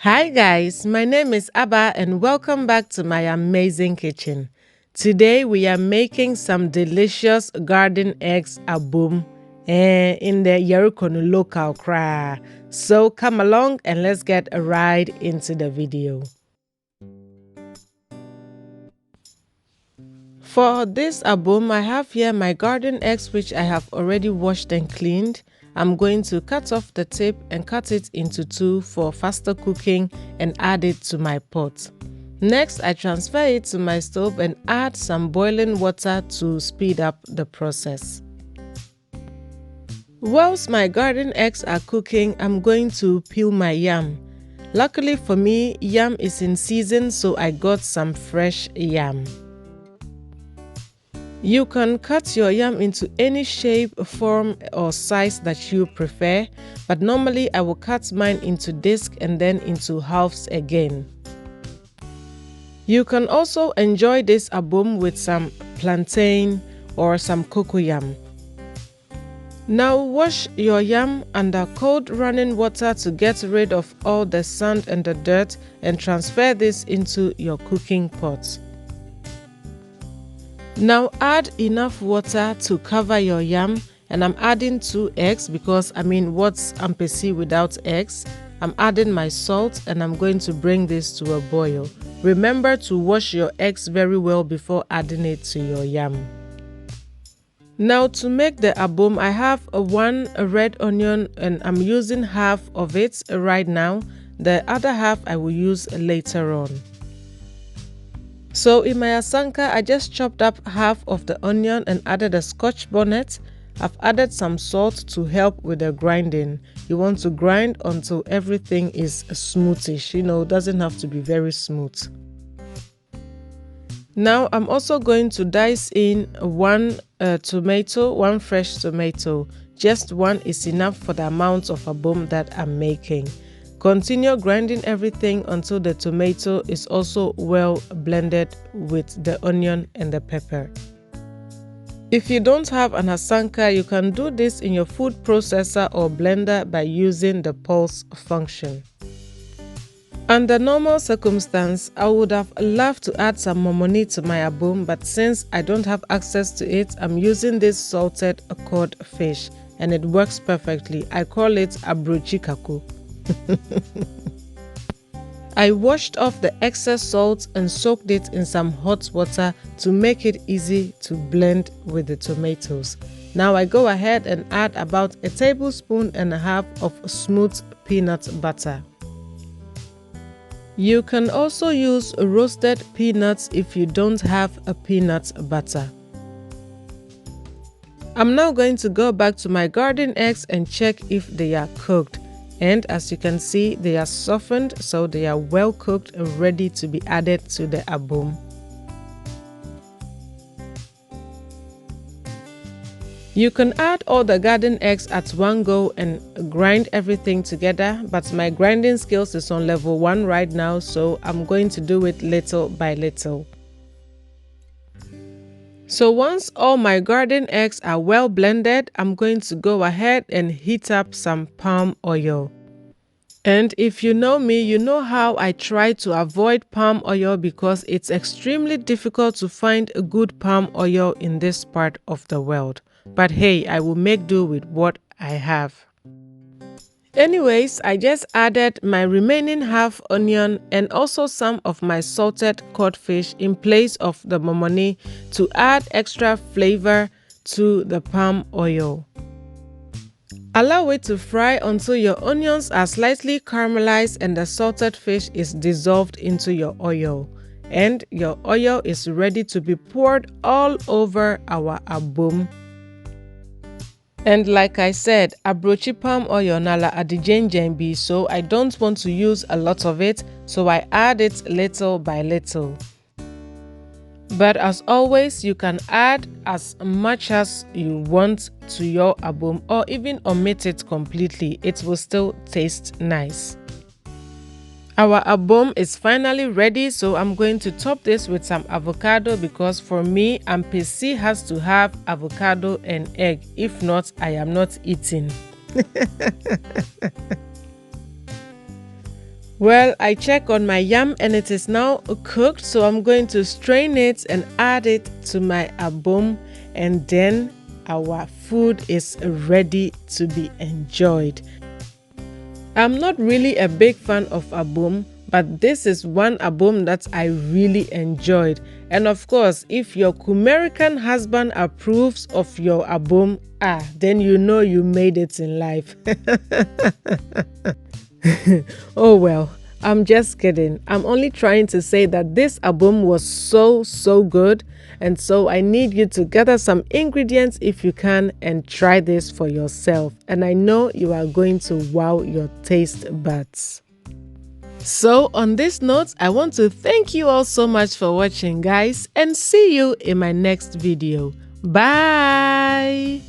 Hi guys, my name is Abba and welcome back to my amazing kitchen. Today we are making some delicious garden eggs Abom in the Yerukonu local cry. So come along and let's get right into the video. For this Abom, I have here my garden eggs which I have already washed and cleaned. I'm going to cut off the tip and cut it into two for faster cooking and add it to my pot. Next, I transfer it to my stove and add some boiling water to speed up the process. Whilst my garden eggs are cooking, I'm going to peel my yam. Luckily for me, yam is in season, so I got some fresh yam. You can cut your yam into any shape, form or size that you prefer, but normally I will cut mine into disc and then into halves again. You can also enjoy this Abom with some plantain or some cocoyam. Now wash your yam under cold running water to get rid of all the sand and the dirt and transfer this into your cooking pot. Now add enough water to cover your yam, and I'm adding 2 eggs because what's ampesi without eggs? I'm adding my salt and I'm going to bring this to a boil. Remember to wash your eggs very well before adding it to your yam. Now to make the Abom, I have one red onion and I'm using half of it right now. The other half I will use later on. So in my asanka, I just chopped up half of the onion and added a scotch bonnet. I've added some salt to help with the grinding. You want to grind until everything is smoothish, doesn't have to be very smooth. Now I'm also going to dice in one fresh tomato. Just one is enough for the amount of Abom that I'm making. Continue grinding everything until the tomato is also well blended with the onion and the pepper. If you don't have an asanka, you can do this in your food processor or blender by using the pulse function. Under normal circumstance, I would have loved to add some momoni to my Abom, but since I don't have access to it, I'm using this salted cod fish and it works perfectly. I call it abrochikaku. I washed off the excess salt and soaked it in some hot water to make it easy to blend with the tomatoes. Now I go ahead and add about 1.5 tablespoons of smooth peanut butter. You can also use roasted peanuts if you don't have a peanut butter. I'm now going to go back to my garden eggs and check if they are cooked. And as you can see, they are softened, so they are well cooked and ready to be added to the Abom. You can add all the garden eggs at one go and grind everything together, but my grinding skills is on level 1 right now, so I'm going to do it little by little. So once all my garden eggs are well blended, I'm going to go ahead and heat up some palm oil. And if you know me, you know how I try to avoid palm oil because it's extremely difficult to find a good palm oil in this part of the world. But hey, I will make do with what I have. Anyways, I just added my remaining half onion and also some of my salted codfish in place of the momoni to add extra flavor to the palm oil. Allow it to fry until your onions are slightly caramelized and the salted fish is dissolved into your oil. And your oil is ready to be poured all over our Abom. And like I said, abrochi palm oil nala adijenjenbi, so I don't want to use a lot of it, so I add it little by little. But as always, you can add as much as you want to your Abom or even omit it completely. It will still taste nice. Our Abom is finally ready, so I'm going to top this with some avocado because for me, ampesi has to have avocado and egg. If not, I am not eating. Well, I check on my yam and it is now cooked, so I'm going to strain it and add it to my abom, and then our food is ready to be enjoyed. I'm not really a big fan of abom, but this is one abom that I really enjoyed. And of course, if your Kumerican husband approves of your abom, then you know you made it in life. Oh well, I'm just kidding. I'm only trying to say that this abom was so good, and so I need you to gather some ingredients if you can and try this for yourself, and I know you are going to wow your taste buds. So on this note, I want to thank you all so much for watching, guys, and see you in my next video. Bye.